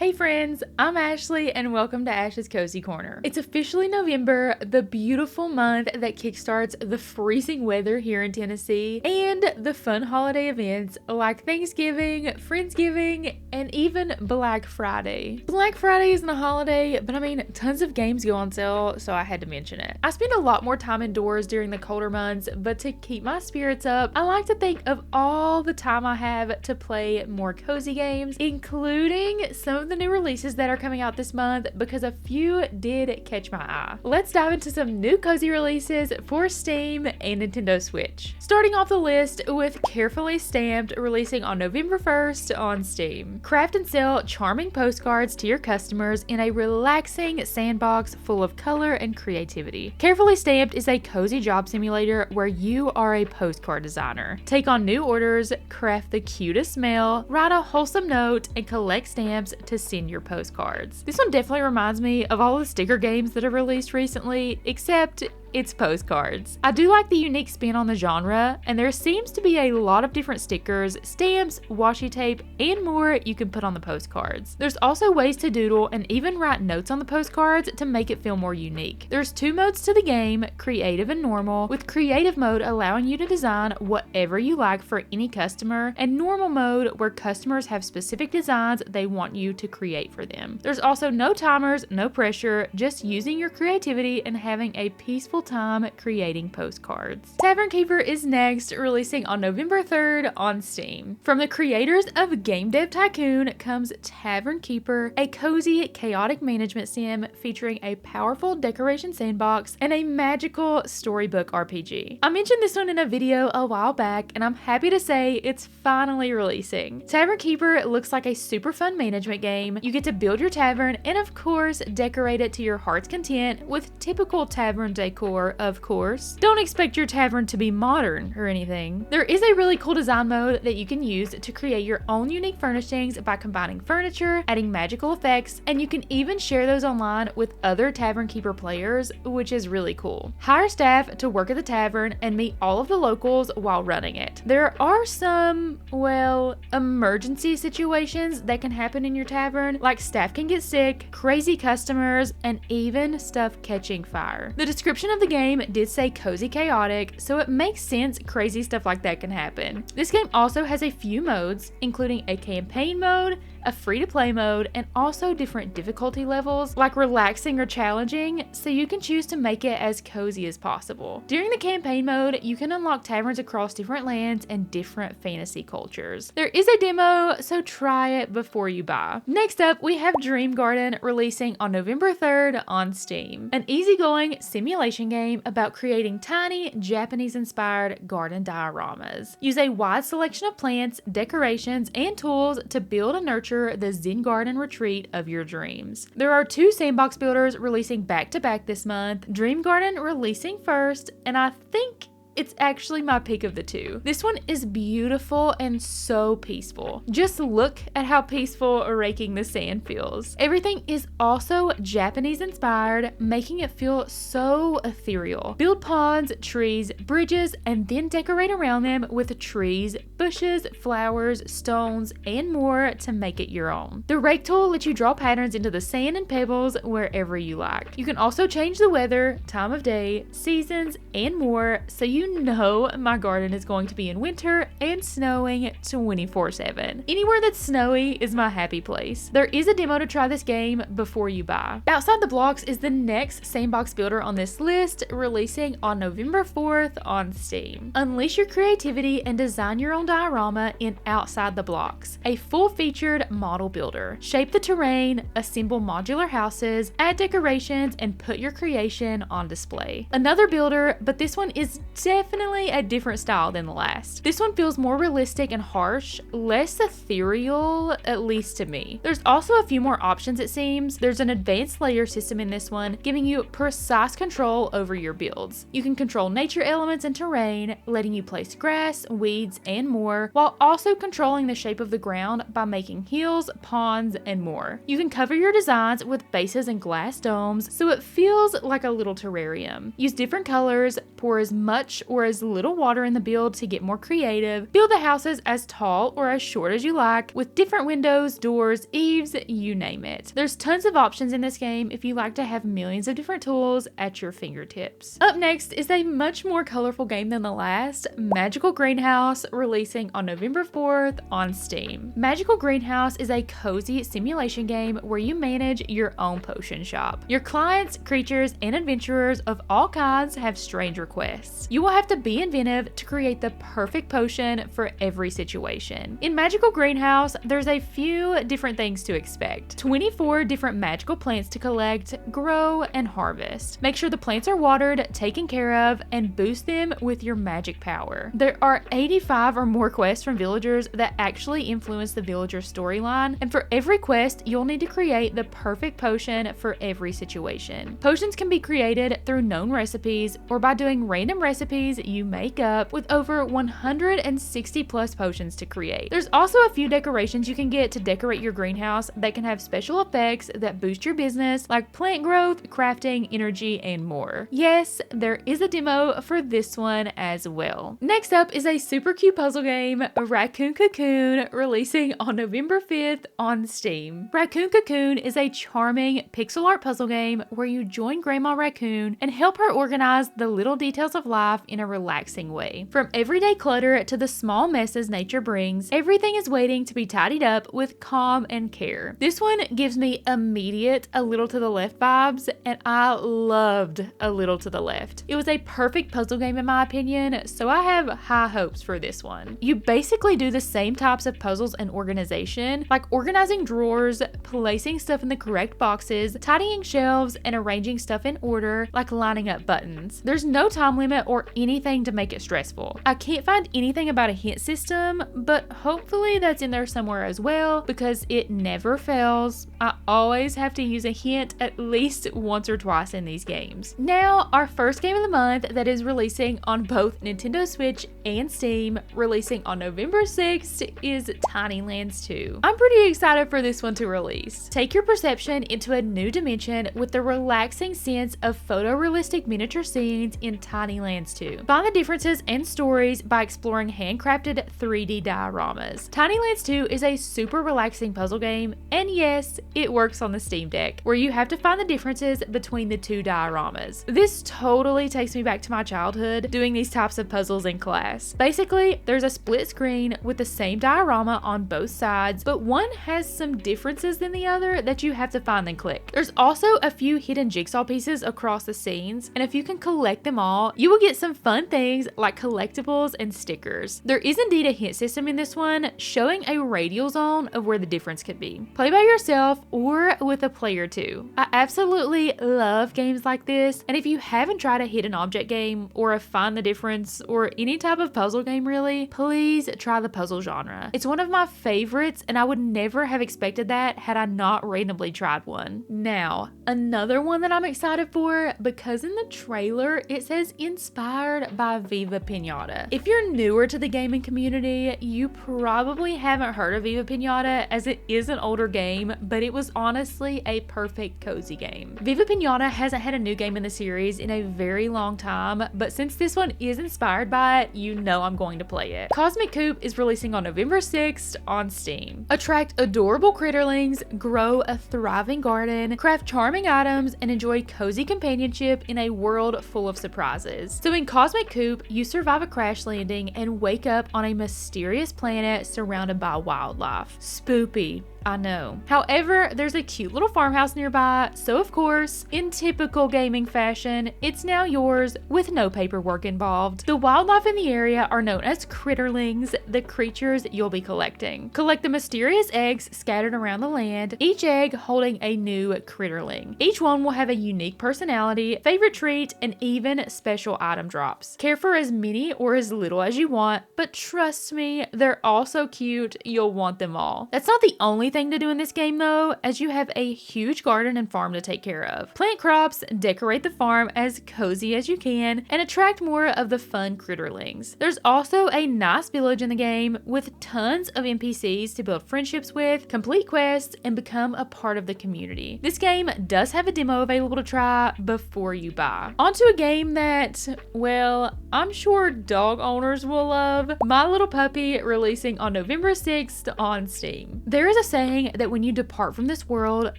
Hey friends, I'm Ashley and welcome to Ash's Cozy Corner. It's officially November, the beautiful month that kickstarts the freezing weather here in Tennessee and the fun holiday events like Thanksgiving, Friendsgiving, and even Black Friday. Black Friday isn't a holiday, but I mean, tons of games go on sale, so I had to mention it. I spend a lot more time indoors during the colder months, but to keep my spirits up, I like to think of all the time I have to play more cozy games, including some of the new releases that are coming out this month because a few did catch my eye. Let's dive into some new cozy releases for Steam and Nintendo Switch. Starting off the list with Carefully Stamped releasing on November 1st on Steam. Craft and sell charming postcards to your customers in a relaxing sandbox full of color and creativity. Carefully Stamped is a cozy job simulator where you are a postcard designer. Take on new orders, craft the cutest mail, write a wholesome note, and collect stamps to send your postcards. This one definitely reminds me of all the sticker games that have released recently, except it's postcards. I do like the unique spin on the genre, and there seems to be a lot of different stickers, stamps, washi tape, and more you can put on the postcards. There's also ways to doodle and even write notes on the postcards to make it feel more unique. There's two modes to the game, creative and normal, with creative mode allowing you to design whatever you like for any customer, and normal mode where customers have specific designs they want you to create for them. There's also no timers, no pressure, just using your creativity and having a peaceful time creating postcards. Tavern Keeper is next, releasing on November 3rd on Steam. From the creators of Game Dev Tycoon comes Tavern Keeper, a cozy, chaotic management sim featuring a powerful decoration sandbox and a magical storybook RPG. I mentioned this one in a video a while back, and I'm happy to say it's finally releasing. Tavern Keeper looks like a super fun management game. You get to build your tavern and of course decorate it to your heart's content with typical tavern decor, of course. Don't expect your tavern to be modern or anything. There is a really cool design mode that you can use to create your own unique furnishings by combining furniture, adding magical effects, and you can even share those online with other Tavern Keeper players, which is really cool. Hire staff to work at the tavern and meet all of the locals while running it. There are some, well, emergency situations that can happen in your tavern, like staff can get sick, crazy customers, and even stuff catching fire. The description of the game did say cozy chaotic, so it makes sense crazy stuff like that can happen. This game also has a few modes, including a campaign mode, a free-to-play mode, and also different difficulty levels like relaxing or challenging, so you can choose to make it as cozy as possible. During the campaign mode, you can unlock taverns across different lands and different fantasy cultures. There is a demo, so try it before you buy. Next up, we have Dream Garden releasing on November 3rd on Steam. An easygoing simulation game about creating tiny, Japanese-inspired garden dioramas. Use a wide selection of plants, decorations, and tools to build and nurture the Zen garden retreat of your dreams. There are two sandbox builders releasing back-to-back this month, Dream Garden releasing first, and I think it's actually my pick of the two. This one is beautiful and so peaceful. Just look at how peaceful raking the sand feels. Everything is also Japanese inspired, making it feel so ethereal. Build ponds, trees, bridges, and then decorate around them with trees, bushes, flowers, stones, and more to make it your own. The rake tool lets you draw patterns into the sand and pebbles wherever you like. You can also change the weather, time of day, seasons, and more, so you know my garden is going to be in winter and snowing 24/7. Anywhere that's snowy is my happy place. There is a demo to try this game before you buy. Outside the Blocks is the next sandbox builder on this list, releasing on November 4th on Steam. Unleash your creativity and design your own diorama in Outside the Blocks, a full-featured model builder. Shape the terrain, assemble modular houses, add decorations, and put your creation on display. Another builder, but this one is definitely a different style than the last. This one feels more realistic and harsh, less ethereal, at least to me. There's also a few more options it seems. There's an advanced layer system in this one, giving you precise control over your builds. You can control nature elements and terrain, letting you place grass, weeds, and more, while also controlling the shape of the ground by making hills, ponds, and more. You can cover your designs with bases and glass domes, so it feels like a little terrarium. Use different colors, pour as much much or as little water in the build to get more creative. Build the houses as tall or as short as you like, with different windows, doors, eaves, you name it. There's tons of options in this game if you like to have millions of different tools at your fingertips. Up next is a much more colorful game than the last, Magical Greenhouse, releasing on November 4th on Steam. Magical Greenhouse is a cozy simulation game where you manage your own potion shop. Your clients, creatures, and adventurers of all kinds have strange requests. You will have to be inventive to create the perfect potion for every situation. In Magical Greenhouse, there's a few different things to expect. 24 different magical plants to collect, grow, and harvest. Make sure the plants are watered, taken care of, and boost them with your magic power. There are 85 or more quests from villagers that actually influence the villager storyline, and for every quest, you'll need to create the perfect potion for every situation. Potions can be created through known recipes or by doing random recipes you make up, with over 160 plus potions to create. There's also a few decorations you can get to decorate your greenhouse that can have special effects that boost your business, like plant growth, crafting, energy, and more. Yes, there is a demo for this one as well. Next up is a super cute puzzle game, Raccoon Cocoon, releasing on November 5th on Steam. Raccoon Cocoon is a charming pixel art puzzle game where you join Grandma Raccoon and help her organize the little details of life in a relaxing way. From everyday clutter to the small messes nature brings, everything is waiting to be tidied up with calm and care. This one gives me immediate A Little to the Left vibes, and I loved A Little to the Left. It was a perfect puzzle game in my opinion, so I have high hopes for this one. You basically do the same types of puzzles and organization, like organizing drawers, placing stuff in the correct boxes, tidying shelves, and arranging stuff in order, like lining up buttons. There's no time limit or anything to make it stressful. I can't find anything about a hint system, but hopefully that's in there somewhere as well, because it never fails. I always have to use a hint at least once or twice in these games. Now, our first game of the month that is releasing on both Nintendo Switch and Steam, releasing on November 6th, is Tiny Lands 2. I'm pretty excited for this one to release. Take your perception into a new dimension with the relaxing sense of photorealistic miniature scenes in Tiny Lands 2. Find the differences and stories by exploring handcrafted 3D dioramas. Tiny Lands 2 is a super relaxing puzzle game, and yes, it works on the Steam Deck, where you have to find the differences between the two dioramas. This totally takes me back to my childhood doing these types of puzzles in class. Basically, there's a split screen with the same diorama on both sides, but one has some differences than the other that you have to find and click. There's also a few hidden jigsaw pieces across the scenes, and if you can collect them all, you will get some fun things like collectibles and stickers. There is indeed a hint system in this one, showing a radial zone of where the difference could be. Play by yourself or with a player too. I absolutely love games like this, and if you haven't tried a hidden object game or a find the difference or any type of puzzle game really, please try the puzzle genre. It's one of my favorites, and I would never have expected that had I not randomly tried one. Now, another one that I'm excited for, because in the trailer it says inspired by Viva Pinata. If you're newer to the gaming community, you probably haven't heard of Viva Pinata, as it is an older game, but it was honestly a perfect cozy game. Viva Pinata hasn't had a new game in the series in a very long time, but since this one is inspired by it, you know I'm going to play it. Cosmic Coop is releasing on November 6th on Steam. Attract adorable critterlings, grow a thriving garden, craft charming items, and enjoy cozy companionship in a world full of surprises. So in Cosmic Coop, you survive a crash landing and wake up on a mysterious planet surrounded by wildlife. Spoopy, I know. However, there's a cute little farmhouse nearby, so of course, in typical gaming fashion, it's now yours with no paperwork involved. The wildlife in the area are known as critterlings, the creatures you'll be collecting. Collect the mysterious eggs scattered around the land, each egg holding a new critterling. Each one will have a unique personality, favorite treat, and even special item drops. Care for as many or as little as you want, but trust me, they're all so cute, you'll want them all. That's not the only only thing to do in this game though, as you have a huge garden and farm to take care of. Plant crops, decorate the farm as cozy as you can, and attract more of the fun critterlings. There's also a nice village in the game with tons of NPCs to build friendships with, complete quests, and become a part of the community. This game does have a demo available to try before you buy. Onto a game that, well, I'm sure dog owners will love. My Little Puppy, releasing on November 6th on Steam. There is a saying that when you depart from this world,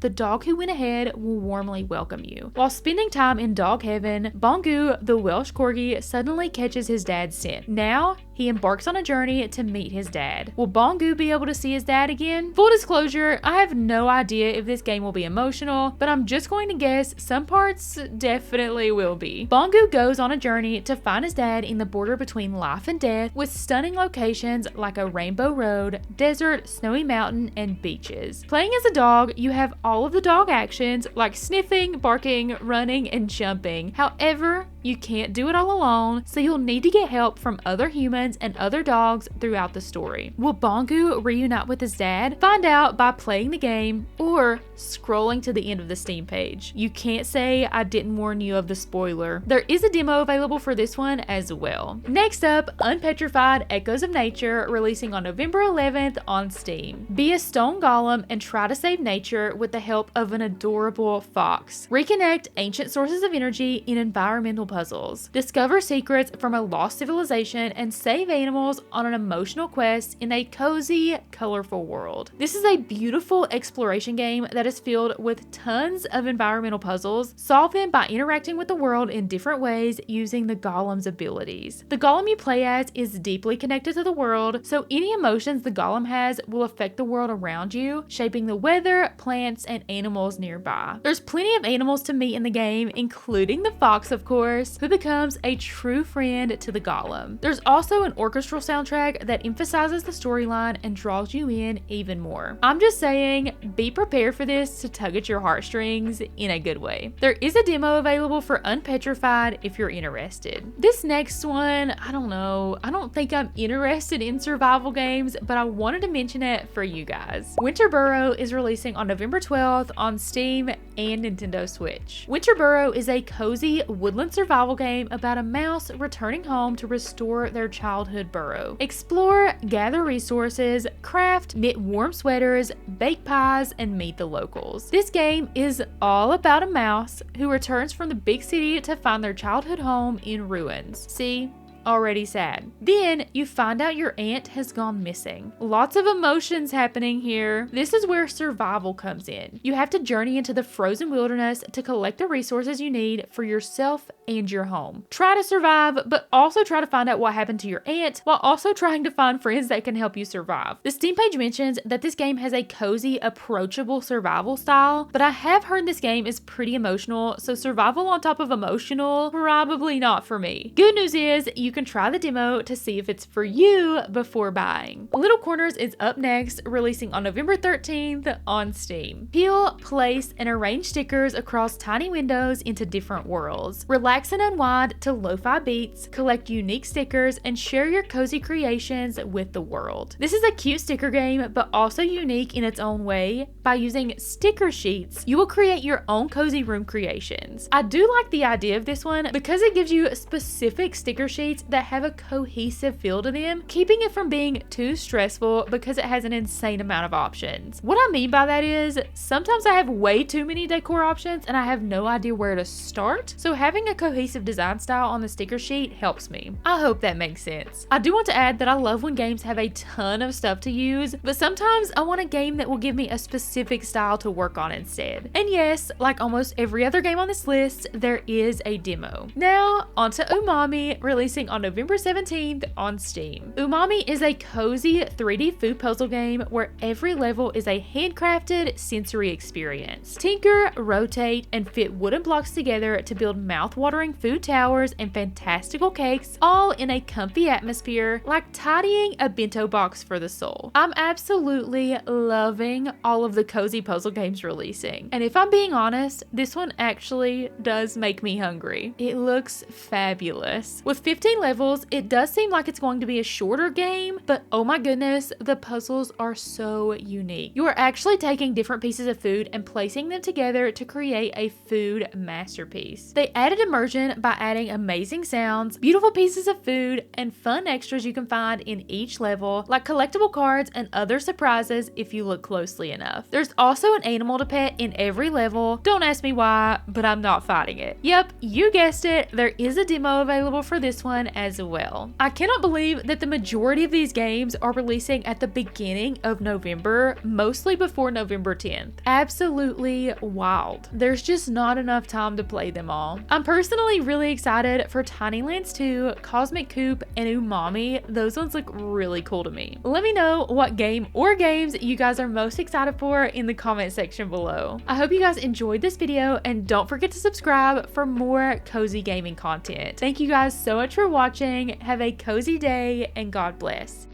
the dog who went ahead will warmly welcome you. While spending time in dog heaven, Bongu, the Welsh Corgi, suddenly catches his dad's scent. Now, he embarks on a journey to meet his dad. Will Bongu be able to see his dad again? Full disclosure, I have no idea if this game will be emotional, but I'm just going to guess some parts definitely will be. Bongu goes on a journey to find his dad in the border between life and death, with stunning locations like a rainbow road, desert, snowy mountain, and beaches. Playing as a dog, you have all of the dog actions like sniffing, barking, running, and jumping. However, you can't do it all alone, so you'll need to get help from other humans and other dogs throughout the story. Will Bongu reunite with his dad? Find out by playing the game or scrolling to the end of the Steam page. You can't say I didn't warn you of the spoiler. There is a demo available for this one as well. Next up, Unpetrified Echoes of Nature, releasing on November 11th on Steam. Be a stone golem and try to save nature with the help of an adorable fox. Reconnect ancient sources of energy in environmental puzzles. Discover secrets from a lost civilization and save animals on an emotional quest in a cozy, colorful world. This is a beautiful exploration game that is filled with tons of environmental puzzles. Solve them by interacting with the world in different ways using the golem's abilities. The golem you play as is deeply connected to the world, so any emotions the golem has will affect the world around you, shaping the weather, plants, and animals nearby. There's plenty of animals to meet in the game, including the fox, of course, who becomes a true friend to the golem. There's also an orchestral soundtrack that emphasizes the storyline and draws you in even more. I'm just saying, be prepared for this to tug at your heartstrings in a good way. There is a demo available for Unpetrified if you're interested. This next one, I don't know. I don't think I'm interested in survival games, but I wanted to mention it for you guys. Winter Burrow is releasing on November 12th on Steam and Nintendo Switch. Winter Burrow is a cozy woodland survival game about a mouse returning home to restore their childhood burrow. Explore, gather resources, craft, knit warm sweaters, bake pies, and meet the locals. This game is all about a mouse who returns from the big city to find their childhood home in ruins. See? Already sad. Then you find out your aunt has gone missing. Lots of emotions happening here. This is where survival comes in. You have to journey into the frozen wilderness to collect the resources you need for yourself and your home. Try to survive, but also try to find out what happened to your aunt while also trying to find friends that can help you survive. The Steam page mentions that this game has a cozy, approachable survival style, but I have heard this game is pretty emotional, so survival on top of emotional, probably not for me. Good news is you can try the demo to see if it's for you before buying. Little Corners is up next, releasing on November 13th on Steam. Peel, place, and arrange stickers across tiny windows into different worlds. Relax and unwind to lo-fi beats, collect unique stickers, and share your cozy creations with the world. This is a cute sticker game, but also unique in its own way. By using sticker sheets, you will create your own cozy room creations. I do like the idea of this one because it gives you specific sticker sheets that have a cohesive feel to them, keeping it from being too stressful because it has an insane amount of options. What I mean by that is, sometimes I have way too many decor options and I have no idea where to start, so having a cohesive design style on the sticker sheet helps me. I hope that makes sense. I do want to add that I love when games have a ton of stuff to use, but sometimes I want a game that will give me a specific style to work on instead. And yes, like almost every other game on this list, there is a demo. Now, onto UMAMI, releasing on November 17th on Steam. UMAMI is a cozy 3D food puzzle game where every level is a handcrafted sensory experience. Tinker, rotate, and fit wooden blocks together to build mouth-watering food towers and fantastical cakes, all in a comfy atmosphere, like tidying a bento box for the soul. I'm absolutely loving all of the cozy puzzle games releasing, and if I'm being honest, this one actually does make me hungry. It looks fabulous. With 15 levels, it does seem like it's going to be a shorter game, but oh my goodness, the puzzles are so unique. You are actually taking different pieces of food and placing them together to create a food masterpiece. They added immersion by adding amazing sounds, beautiful pieces of food, and fun extras you can find in each level, like collectible cards and other surprises if you look closely enough. There's also an animal to pet in every level. Don't ask me why, but I'm not fighting it. Yep, you guessed it, there is a demo available for this one as well. I cannot believe that the majority of these games are releasing at the beginning of November, mostly before November 10th. Absolutely wild. There's just not enough time to play them all. I'm personally really excited for Tiny Lands 2, Cosmic Coop, and UMAMI. Those ones look really cool to me. Let me know what game or games you guys are most excited for in the comment section below. I hope you guys enjoyed this video, and don't forget to subscribe for more cozy gaming content. Thank you guys so much for watching. Have a cozy day and God bless.